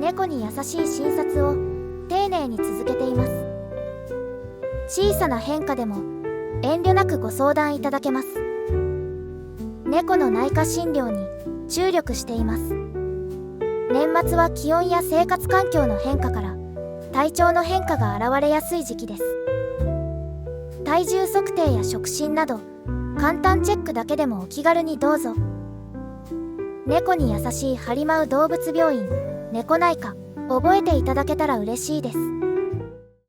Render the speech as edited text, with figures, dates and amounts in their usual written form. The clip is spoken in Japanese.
猫に優しい診察を丁寧に続けています。小さな変化でも遠慮なくご相談いただけます。猫の内科診療に注力しています。年末は気温や生活環境の変化から体調の変化が現れやすい時期です。体重測定や触診など簡単チェックだけでもお気軽にどうぞ。猫に優しいハリマウ動物病院猫内科覚えていただけたら嬉しいです。